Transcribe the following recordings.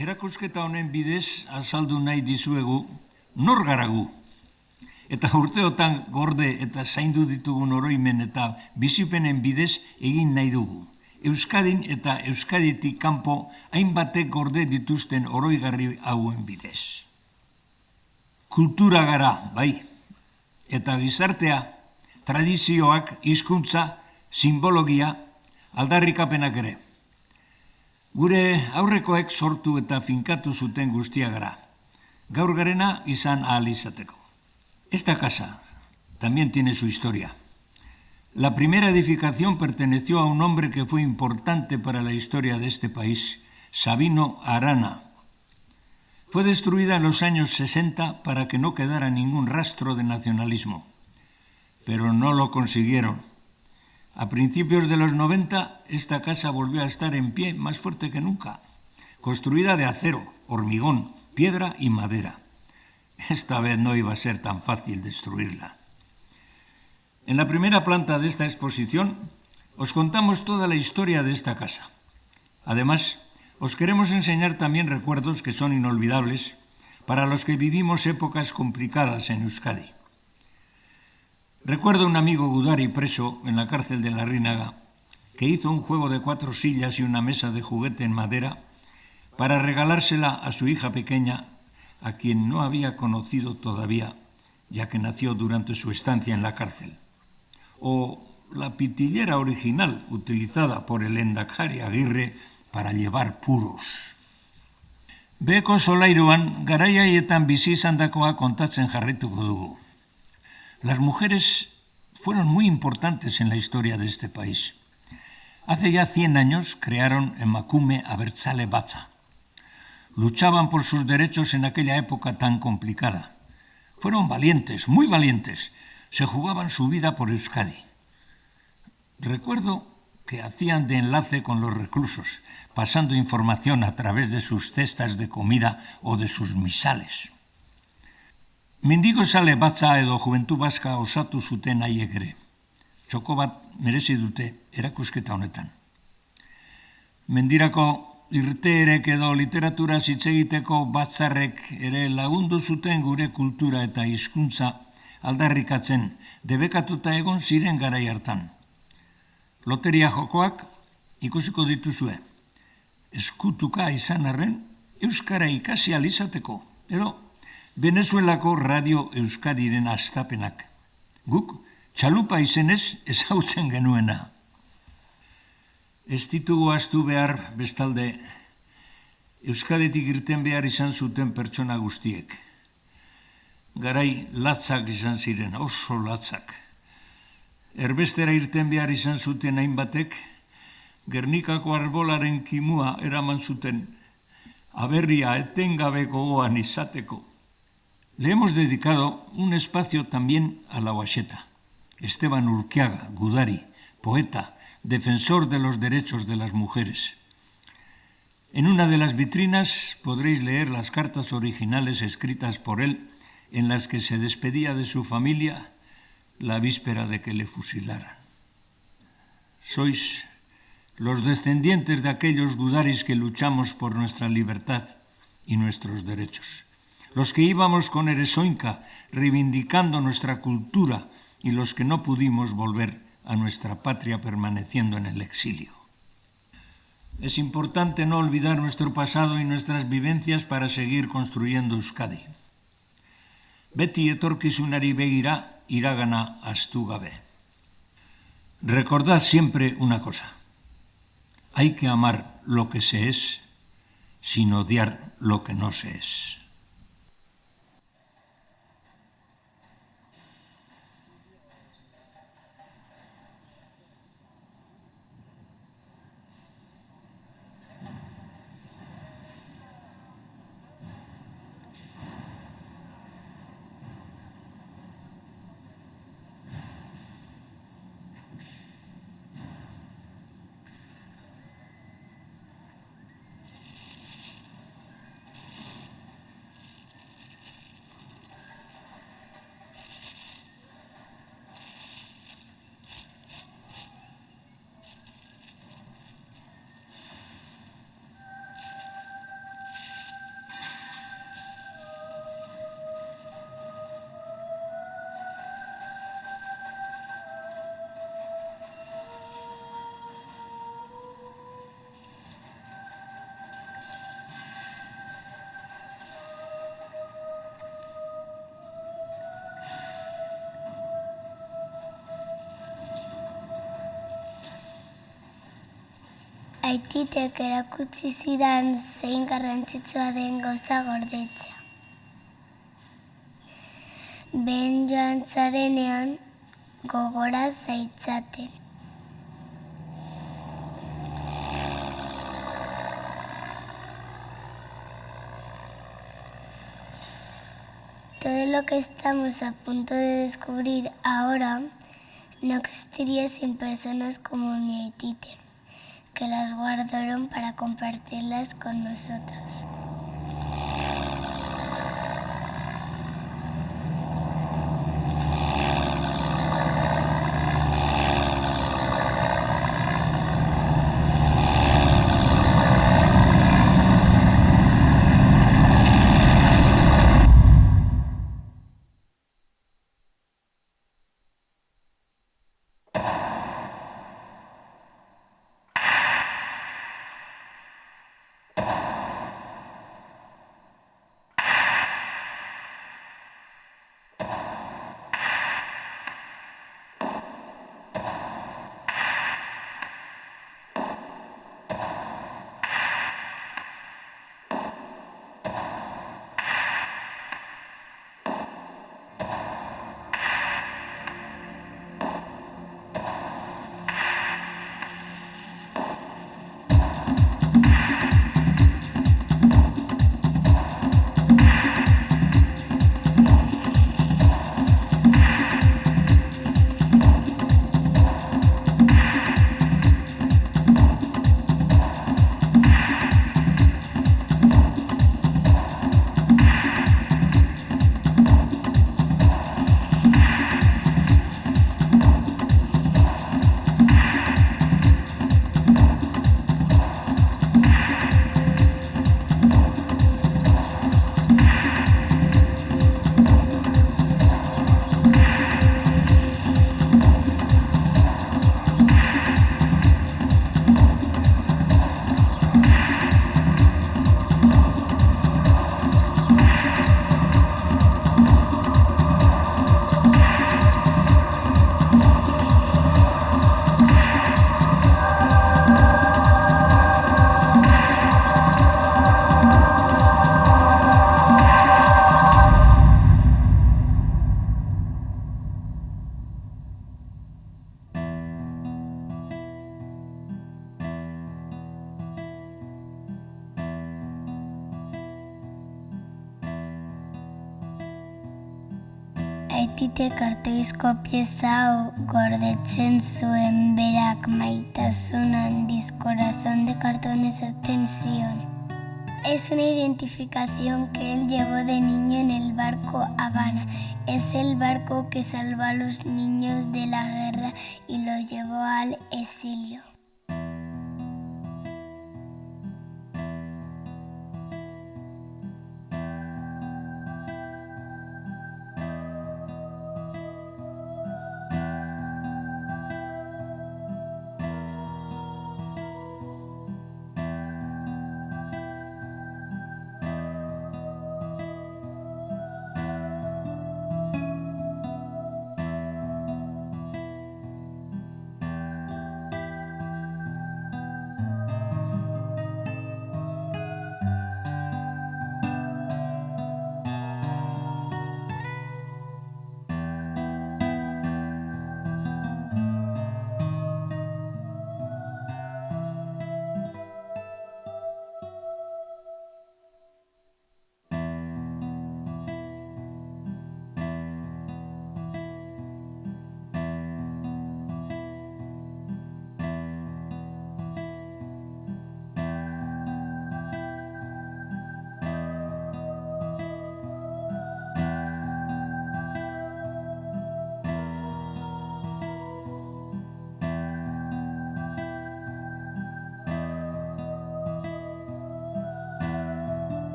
Erakusketa honen bidez azaldu nahi dizuegu nor gara gu. Eta urteotan gorde eta zaindu ditugun oroimen eta bizipenen bidez egin nahi dugu. Euskadin eta Euskaditik kanpo hainbatek gorde dituzten oroigarri hauen bidez. Kultura gara, bai, eta gizartea, tradizioak, hizkuntza, simbologia, aldarrikapenak ere. Gure aurrekoek sortu eta finkatu zuten guztia gara. Gaur garena izan ahal izateko. Esta casa también tiene su historia. La primera edificación perteneció a un hombre que fue importante para la historia de este país, Sabino Arana. Fue destruida en los años 60 para que no quedara ningún rastro de nacionalismo, pero no lo consiguieron. A principios de los 90, esta casa volvió a estar en pie más fuerte que nunca, construida de acero, hormigón, piedra y madera. Esta vez no iba a ser tan fácil destruirla. En la primera planta de esta exposición os contamos toda la historia de esta casa. Además, os queremos enseñar también recuerdos que son inolvidables para los que vivimos épocas complicadas en Euskadi. Recuerdo un amigo gudari preso en la cárcel de Larrinaga que hizo un juego de 4 sillas y una mesa de juguete en madera para regalársela a su hija pequeña, a quien no había conocido todavía, ya que nació durante su estancia en la cárcel. O la pitillera original utilizada por el Lehendakari Aguirre para llevar puros. Beheko solairuan garai haietan bizi izandakoa kontatzen jarraituko dugu. Las mujeres fueron muy importantes en la historia de este país. Hace ya 100 años crearon Emakume Abertzale Batza. Luchaban por sus derechos en aquella época tan complicada. Fueron valientes, muy valientes. Se jugaban su vida por Euskadi. Recuerdo que hacían de enlace con los reclusos, pasando información a través de sus cestas de comida o de sus misales. Mendigozale batza edo Juventud Vasca osatu zuten haiek ere. Txoko bat merezi dute erakusketa honetan. Mendirako irteerek edo literatura hitz egiteko batzarrek ere lagundu zuten gure kultura eta hizkuntza aldarrikatzen debekatuta egon ziren garai hartan. Loteria jokoak ikusiko dituzue. Eskutuka izan arren, euskara ikasi ahal izateko, edo Venezuelako Radio Euskadiren hastapenak. Guk txalupa izenez ezagutzen genuena. Ez ditugu ahaztu behar bestalde Euskaditik irten behar izan zuten pertsona guztiek. Garai latzak izan ziren, oso latzak. Erbestera irten behar izan zuten hainbatek, Gernikako arbolaren kimua eraman zuten, aberria etengabe gogoan izateko. Le hemos dedicado un espacio también a la Uaxeta. Esteban Urquiaga, gudari, poeta, defensor de los derechos de las mujeres. En una de las vitrinas podréis leer las cartas originales escritas por él en las que se despedía de su familia la víspera de que le fusilaran. Sois los descendientes de aquellos gudaris que luchamos por nuestra libertad y nuestros derechos. Los que íbamos con Eresoinka reivindicando nuestra cultura y los que no pudimos volver a nuestra patria permaneciendo en el exilio. Es importante no olvidar nuestro pasado y nuestras vivencias para seguir construyendo Euskadi. Beti etorkizunari begira, iragana ahaztu gabe. Recordad siempre una cosa. Hay que amar lo que se es sin odiar lo que no se es. Aititek erakutsi zidan zein garrantzitsua den gauza gordetzea. Behin joan zarenean gogora zaitzaten. Todo lo que estamos a punto de descubrir ahora no existiría sin personas como mi Aitite, que las guardaron para compartirlas con nosotros. Aititek kartoizko pieza hau gordetzen zuen berak maitasun handiz corazón de cartón esaten zion. Es una identificación que él llevó de niño en el barco Habana. Es el barco que salvó a los niños de la guerra y los llevó al exilio.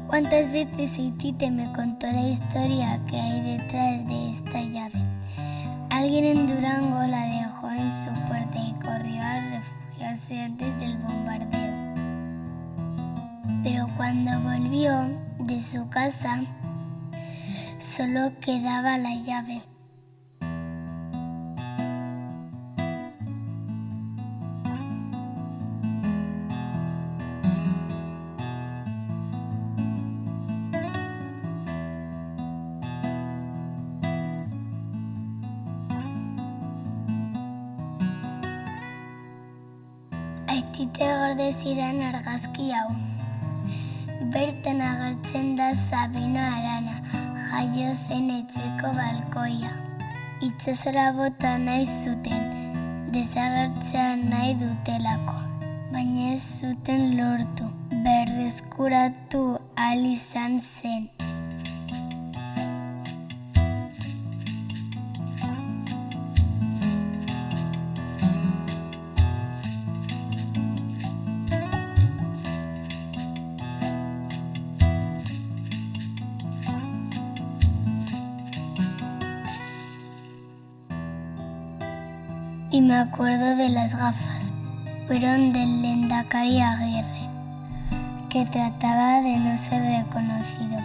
¿Cuántas veces Tite me contó la historia que hay detrás de esta llave? Alguien en Durango la dejó en su puerta y corrió a refugiarse antes del bombardeo. Pero cuando volvió de su casa, solo quedaba la llave. Aitite gorde zidan argazki hau. Bertan agertzen da Sabino Arana, jaio zen etxeko balkoia. Itsasora bota nahi zuten, desagertzea nahi dutelako, baina ez zuten lortu, berreskuratu ahal izan zen. Y me acuerdo de las gafas. Fueron del Lehendakari Aguirre, que trataba de no ser reconocido.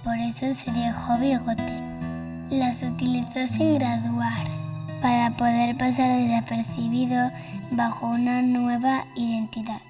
Por eso se dejó bigote. Las utilizó sin graduar, para poder pasar desapercibido bajo una nueva identidad.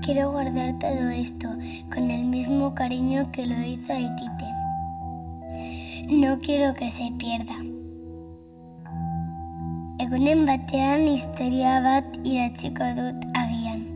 Quiero guardar todo esto con el mismo cariño que lo hizo Aitite. No quiero que se pierda. Egunen batean historia bat idatziko dut agian.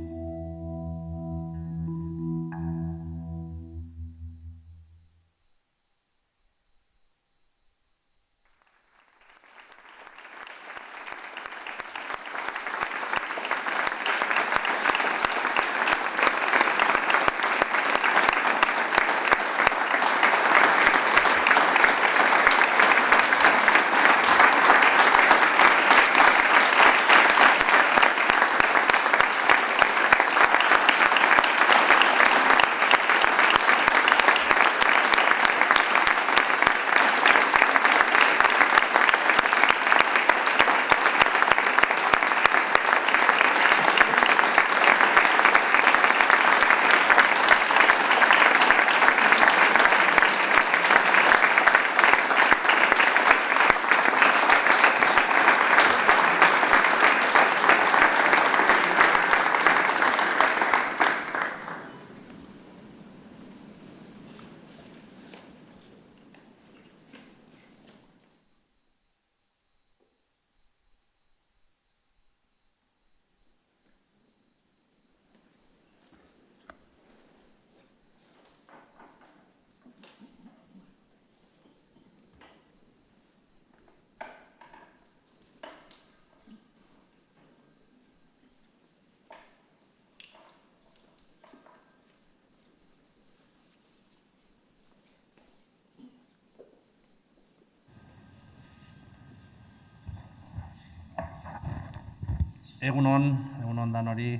Egunon danori,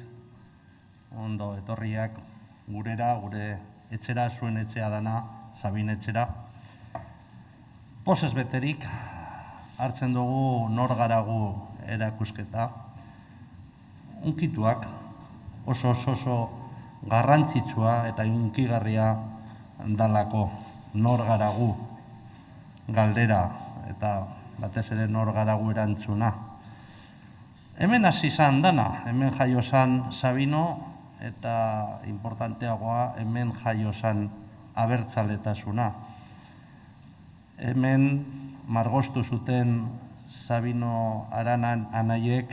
ondo etorriak gurera, gure etxera, zuen etxea dana, Sabin etxera. Pozez beterik, hartzen dugu nor gara gu erakusketa. Unkituak oso garrantzitsua eta unkigarria dalako nor gara gu galdera eta batez ere nor gara gu erantzuna. Hemen hasi izan dana, hemen jaio zan Sabino eta importanteagoa hemen jaio zan abertzaletasuna. Hemen margostu zuten Sabino Aranan anaiek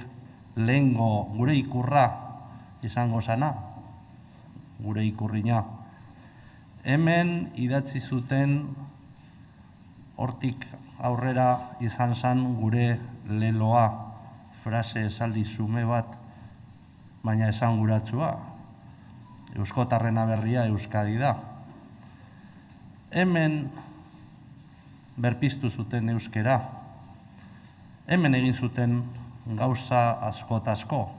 lehengo gure ikurra izango zana, gure ikurrina. Hemen idatzi zuten hortik aurrera izan zan gure leloa, frase esaldi zume bat, baina esanguratsua. Euskotarrena berria Euskadi da. Hemen berpiztu zuten euskera. Hemen egin zuten gauza asko.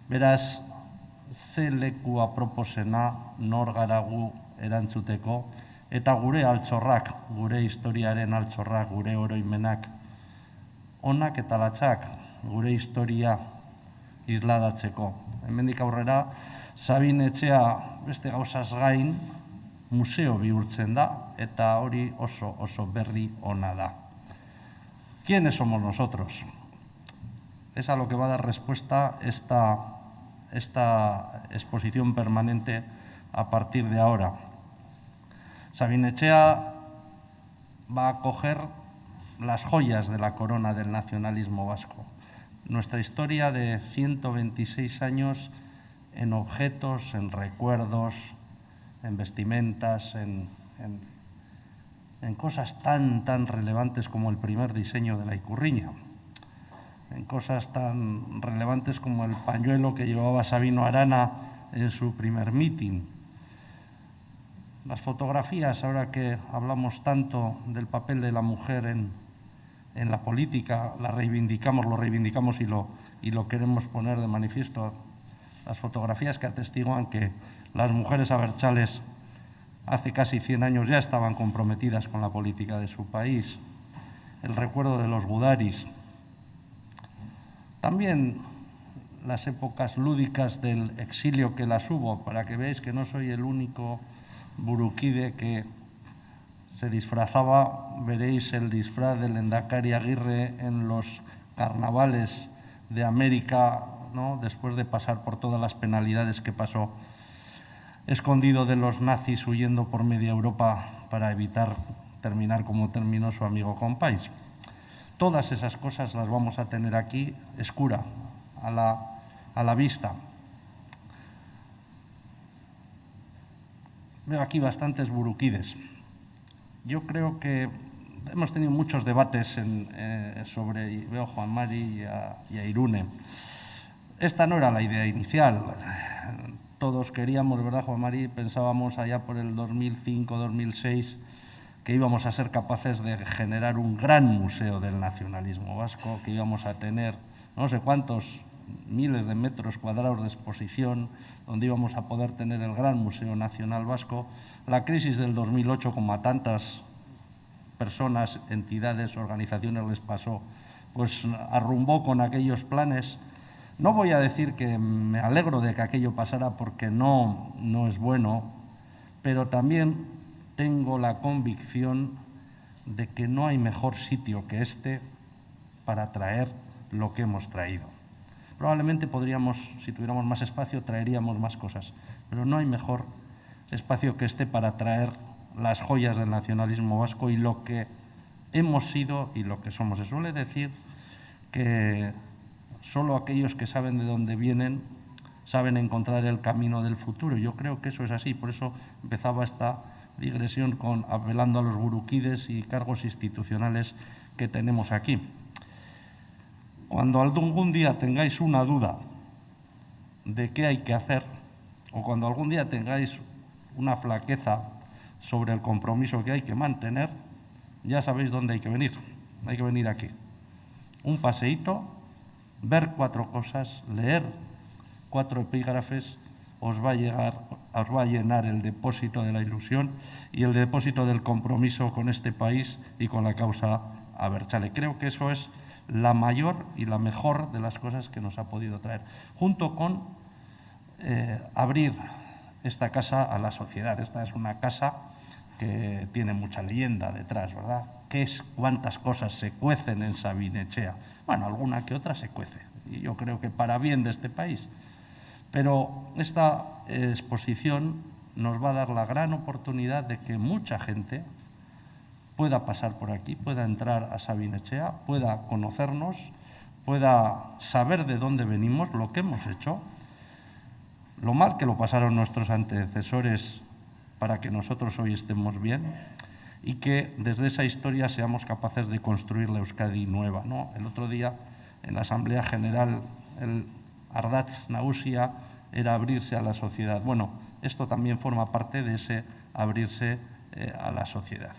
Beraz, ze leku aproposena nor gara gu erantzuteko, eta gure altxorrak, gure historiaren altxorrak, gure oroimenak, onak eta latxak, gure historia isladatzeko. Hemendik aurrera, Sabin etxea beste gauzaz gain museo bihurtzen da, eta hori oso berri ona da. ¿Quiénes somos nosotros? Es a lo que va a dar respuesta esta exposición permanente a partir de ahora. Sabin etxea va a coger las joyas de la corona del nacionalismo vasco. Nuestra historia de 126 años en objetos, en recuerdos, en vestimentas, en cosas tan relevantes como el primer diseño de la ikurriña, en cosas tan relevantes como el pañuelo que llevaba Sabino Arana en su primer mitin. Las fotografías, ahora que hablamos tanto del papel de la mujer en la política, lo reivindicamos y lo queremos poner de manifiesto. Las fotografías que atestiguan que las mujeres abertzales hace casi 100 años ya estaban comprometidas con la política de su país. El recuerdo de los gudaris. También las épocas lúdicas del exilio que las hubo, para que veáis que no soy el único burukide que se disfrazaba. Veréis el disfraz del Lehendakari Aguirre en los carnavales de América, ¿no? Después de pasar por todas las penalidades que pasó, escondido de los nazis, huyendo por media Europa para evitar terminar como terminó su amigo Companys. Todas esas cosas las vamos a tener aquí, escura, a la vista. Veo aquí bastantes burukides. Yo creo que hemos tenido muchos debates sobre, veo a Juan Mari y a Irune. Esta no era la idea inicial. Todos queríamos, ¿verdad, Juan Mari? Pensábamos allá por el 2005-2006 que íbamos a ser capaces de generar un gran museo del nacionalismo vasco, que íbamos a tener no sé cuántos miles de metros cuadrados de exposición, donde íbamos a poder tener el gran Museo Nacional Vasco. La crisis del 2008, como a tantas personas, entidades, organizaciones les pasó, pues arrumbó con aquellos planes. No voy a decir que me alegro de que aquello pasara porque no es bueno, pero también tengo la convicción de que no hay mejor sitio que este para traer lo que hemos traído. Probablemente podríamos, si tuviéramos más espacio, traeríamos más cosas, pero no hay mejor espacio que este para traer las joyas del nacionalismo vasco y lo que hemos sido y lo que somos. Se suele decir que solo aquellos que saben de dónde vienen saben encontrar el camino del futuro. Yo creo que eso es así, por eso empezaba esta digresión apelando a los burukides y cargos institucionales que tenemos aquí. Cuando algún día tengáis una duda de qué hay que hacer, o cuando algún día tengáis una flaqueza sobre el compromiso que hay que mantener, ya sabéis dónde hay que venir. Hay que venir aquí. Un paseíto ver 4 cosas, leer 4 epígrafes, os va a llenar el depósito de la ilusión y el depósito del compromiso con este país y con la causa abertzale. Creo que eso es la mayor y la mejor de las cosas que nos ha podido traer, junto con abrir esta casa a la sociedad. Esta es una casa que tiene mucha leyenda detrás, ¿verdad? ¿Cuántas cosas se cuecen en Sabin Etxea? Bueno, alguna que otra se cuece, y yo creo que para bien de este país. Pero esta exposición nos va a dar la gran oportunidad de que mucha gente pueda pasar por aquí, pueda entrar a Sabin Etxea, pueda conocernos, pueda saber de dónde venimos, lo que hemos hecho, lo mal que lo pasaron nuestros antecesores para que nosotros hoy estemos bien, y que desde esa historia seamos capaces de construir la Euskadi nueva, ¿no? El otro día, en la Asamblea General, el Ardatz Nagusia era abrirse a la sociedad. Bueno, esto también forma parte de ese abrirse a la sociedad.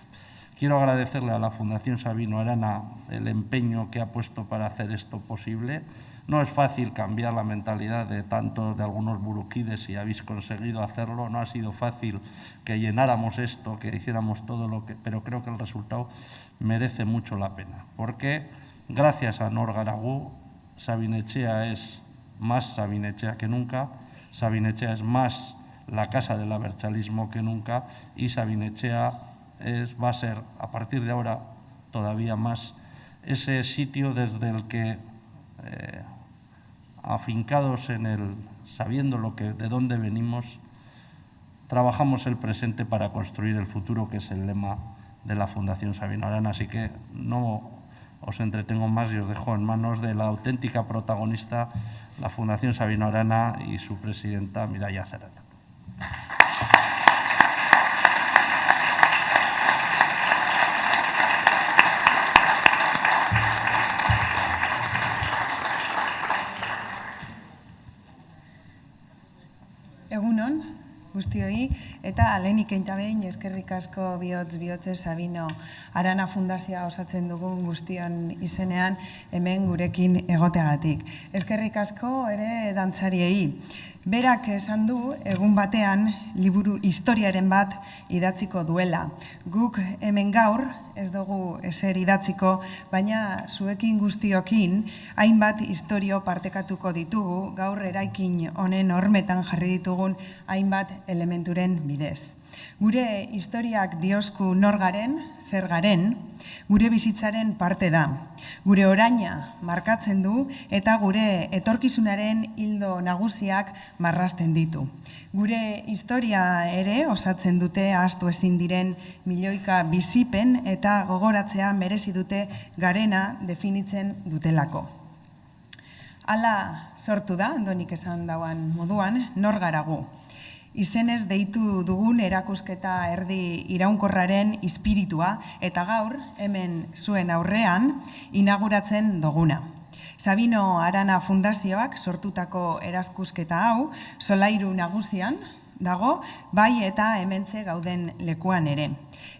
Quiero agradecerle a la Fundación Sabino Arana el empeño que ha puesto para hacer esto posible. No es fácil cambiar la mentalidad de algunos buruquides, y habéis conseguido hacerlo. No ha sido fácil que llenáramos esto, que hiciéramos pero creo que el resultado merece mucho la pena. Porque gracias a Nor Garagu, Sabin Etxea es más Sabin Etxea que nunca, Sabin Etxea es más la casa del abertzalismo que nunca, y Sabin Etxea va a ser, a partir de ahora, todavía más ese sitio desde el que, afincados sabiendo de dónde venimos, trabajamos el presente para construir el futuro, que es el lema de la Fundación Sabino Arana. Así que no os entretengo más y os dejo en manos de la auténtica protagonista, la Fundación Sabino Arana y su presidenta, Mireia Zerreta. Egunon, guztioi, eta lehenik eta behin eskerrik asko bihotzez Sabino Arana Fundazioa osatzen dugun guztion izenean hemen gurekin egoteagatik. Eskerrik asko ere dantzariei. Berak esan du, egun batean, liburu historiaren bat idatziko duela. Guk hemen gaur, ez dugu ezer idatziko, baina zuekin guztiokin, hainbat historio partekatuko ditugu, gaur eraikin honen hormetan jarri ditugun hainbat elementuren bidez. Gure historiak diosku nor garen, zer garen, gure bizitzaren parte da. Gure oraina markatzen du eta gure etorkizunaren ildo nagusiak marrazten ditu. Gure historia ere osatzen dute ahaztu ezin diren milioika bizipen eta gogoratzea merezi dute garena definitzen dutelako. Hala sortu da, Andonik esan dauan moduan, Nor Garagu. Izenez deitu dugun erakusketa erdi iraunkorraren ispiritua eta gaur hemen zuen aurrean inauguratzen duguna. Sabino Arana Fundazioak sortutako erakusketa hau solairu nagusian dago, bai eta hementxe gauden lekuan ere.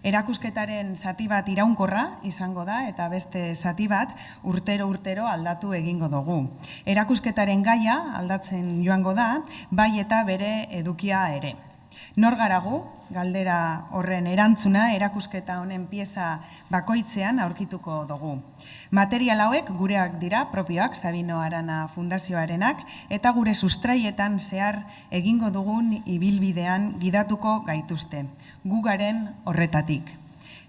Erakusketaren zati bat iraunkorra izango da eta beste zati bat urtero aldatu egingo dugu. Erakusketaren gaia aldatzen joango da, bai eta bere edukia ere. Nor garagu, galdera horren erantzuna erakusketa honen pieza bakoitzean aurkituko dugu. Material hauek gureak dira, propioak, Sabino Arana Fundazioarenak, eta gure sustraietan zehar egingo dugun ibilbidean gidatuko gaituzte, gugaren horretatik.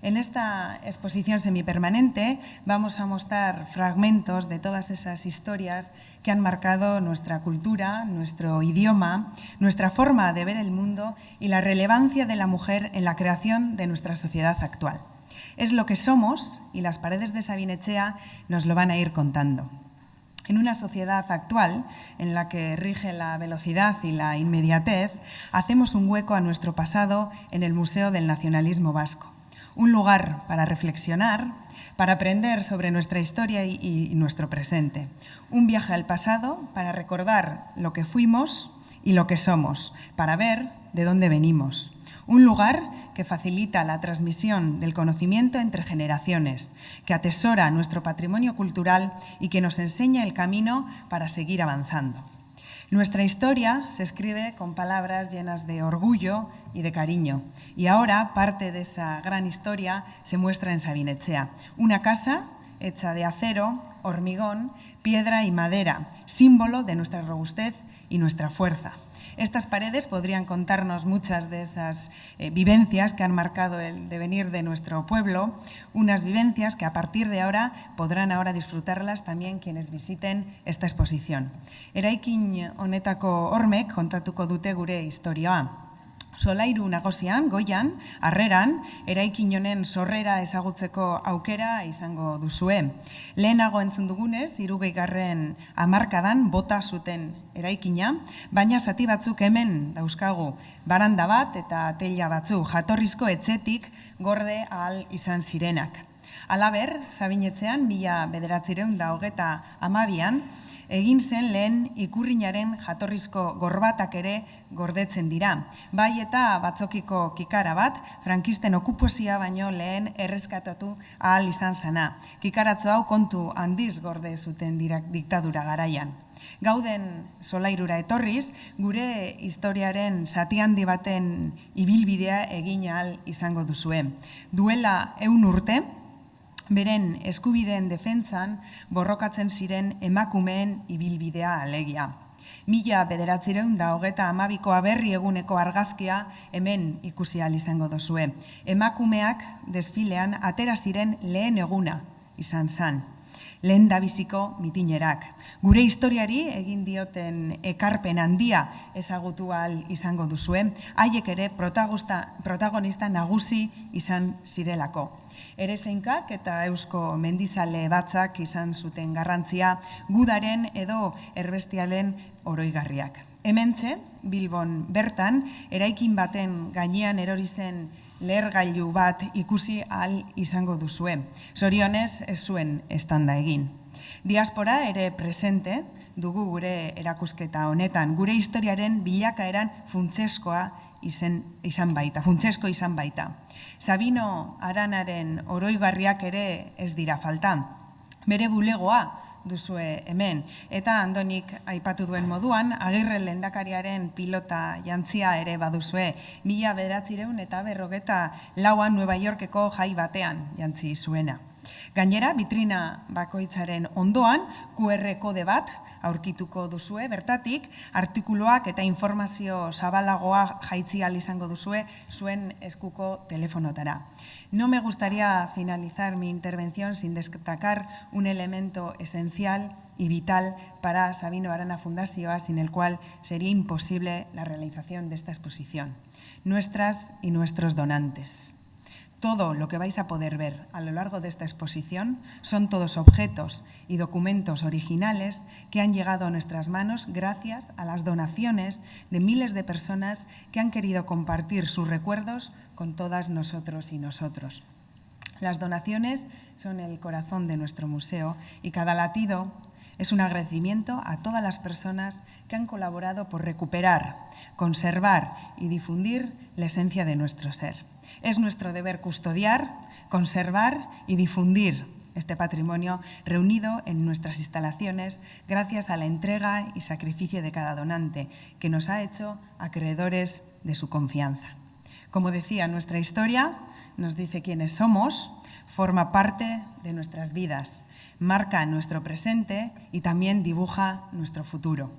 En esta exposición semipermanente vamos a mostrar fragmentos de todas esas historias que han marcado nuestra cultura, nuestro idioma, nuestra forma de ver el mundo y la relevancia de la mujer en la creación de nuestra sociedad actual. Es lo que somos y las paredes de Sabin Etxea nos lo van a ir contando. En una sociedad actual en la que rige la velocidad y la inmediatez, hacemos un hueco a nuestro pasado en el Museo del Nacionalismo Vasco. Un lugar para reflexionar, para aprender sobre nuestra historia y nuestro presente. Un viaje al pasado para recordar lo que fuimos y lo que somos, para ver de dónde venimos. Un lugar que facilita la transmisión del conocimiento entre generaciones, que atesora nuestro patrimonio cultural y que nos enseña el camino para seguir avanzando. Nuestra historia se escribe con palabras llenas de orgullo y de cariño. Y ahora parte de esa gran historia se muestra en Sabin-Etxea, una casa hecha de acero, hormigón, piedra y madera, símbolo de nuestra robustez y nuestra fuerza. Estas paredes podrían contarnos muchas de esas vivencias que han marcado el devenir de nuestro pueblo, unas vivencias que a partir de ahora podrán disfrutarlas también quienes visiten esta exposición. Eraikin honetako hormek kontatuko dute gure historioa. Solairu nagusian, goian, harreran, eraikin honen sorrera ezagutzeko aukera izango duzue. Lehenago entzun dugunez, 60. hamarkadan bota zuten eraikina, baina zati batzuk hemen dauzkagu, baranda bat eta teila batzu, jatorrizko etxetik gorde ahal izan zirenak. Halaber, Sabin-Etxean, 1922an, egin zen lehen ikurrinaren jatorrizko gorbatak ere gordetzen dira. Bai eta batzokiko kikara bat, frankisten okupazioa baino lehen erreskatatu ahal izan zana. Kikaratzo hau kontu handiz gorde zuten diktadura garaian. Gauden solairura etorriz, gure historiaren zati handi baten ibilbidea egin ahal izango duzue. Duela 100 urte, beren eskubideen defentsan borrokatzen ziren emakumeen ibilbidea alegia. 1922ko aberri eguneko argazkia hemen ikusi ahal izango duzue. Emakumeak desfilean atera ziren lehen eguna izan zen. Lehen dabiziko mitinerak. Gure historiari egin dioten ekarpen handia ezagutu ahal izango duzue, haiek ere protagonista nagusi izan zirelako. Erezeinkak eta eusko mendizale batzak izan zuten garrantzia gudaren edo erbestialen oroigarriak. Hementxe, Bilbon bertan, eraikin baten gainean erori zen lehergailu bat ikusi ahal izango duzue. Zorionez ez zuen estanda egin. Diaspora ere presente dugu gure erakusketa honetan, gure historiaren bilakaeran funtsesko izan baita. Sabino Aranaren oroigarriak ere ez dira falta. Bere bulegoa duzue hemen. Eta Andonik aipatu duen moduan, Agirre lehendakariaren pilota jantzia ere baduzue. 1954an Nueva Yorkeko jai batean jantzi zuena. Gainera, vitrina bakoitzaren ondoan QR kode bat aurkituko duzue, bertatik artikuluak eta informazio zabalagoa jaitzi ahal izango duzue zuen eskuko telefonotara. No me gustaría finalizar mi intervención sin destacar un elemento esencial y vital para Sabino Arana Fundazioa, sin el cual sería imposible la realización de esta exposición. Nuestras y nuestros donantes. Todo lo que vais a poder ver a lo largo de esta exposición son todos objetos y documentos originales que han llegado a nuestras manos gracias a las donaciones de miles de personas que han querido compartir sus recuerdos con todas nosotros y nosotros. Las donaciones son el corazón de nuestro museo y cada latido es un agradecimiento a todas las personas que han colaborado por recuperar, conservar y difundir la esencia de nuestro ser. Es nuestro deber custodiar, conservar y difundir este patrimonio reunido en nuestras instalaciones gracias a la entrega y sacrificio de cada donante, que nos ha hecho acreedores de su confianza. Como decía, nuestra historia nos dice quiénes somos, forma parte de nuestras vidas, marca nuestro presente y también dibuja nuestro futuro.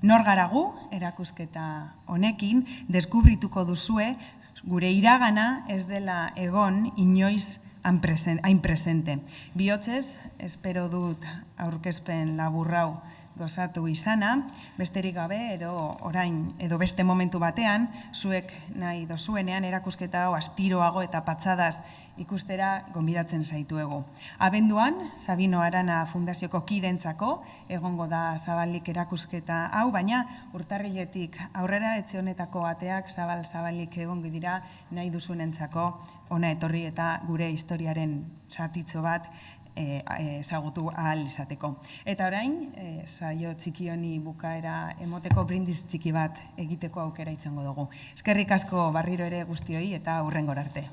Nor gara gu, erakusketa honekin, deskubrituko duzue gure iragana ez dela egon inoiz hain presente. Bihotzez, espero dut aurkezpen laburrau gozatu izana, besterik gabe orain edo beste momentu batean, zuek nahi dozuenean erakusketa hau astiroago eta patxadaz ikustera gonbidatzen zaituegu. Abenduan, Sabino Arana Fundazioko kidentzako egongo da zabalik erakusketa hau, baina urtarriletik aurrera etxe honetako ateak zabalik egongo dira nahi duzuenentzako ona etorri eta gure historiaren zatitxo bat ezagutu ahal izateko. Eta orain, saio txiki honi bukaera emoteko brindis txiki bat egiteko aukera izango dugu. Eskerrik asko berriro ere guztioi eta hurrengora arte.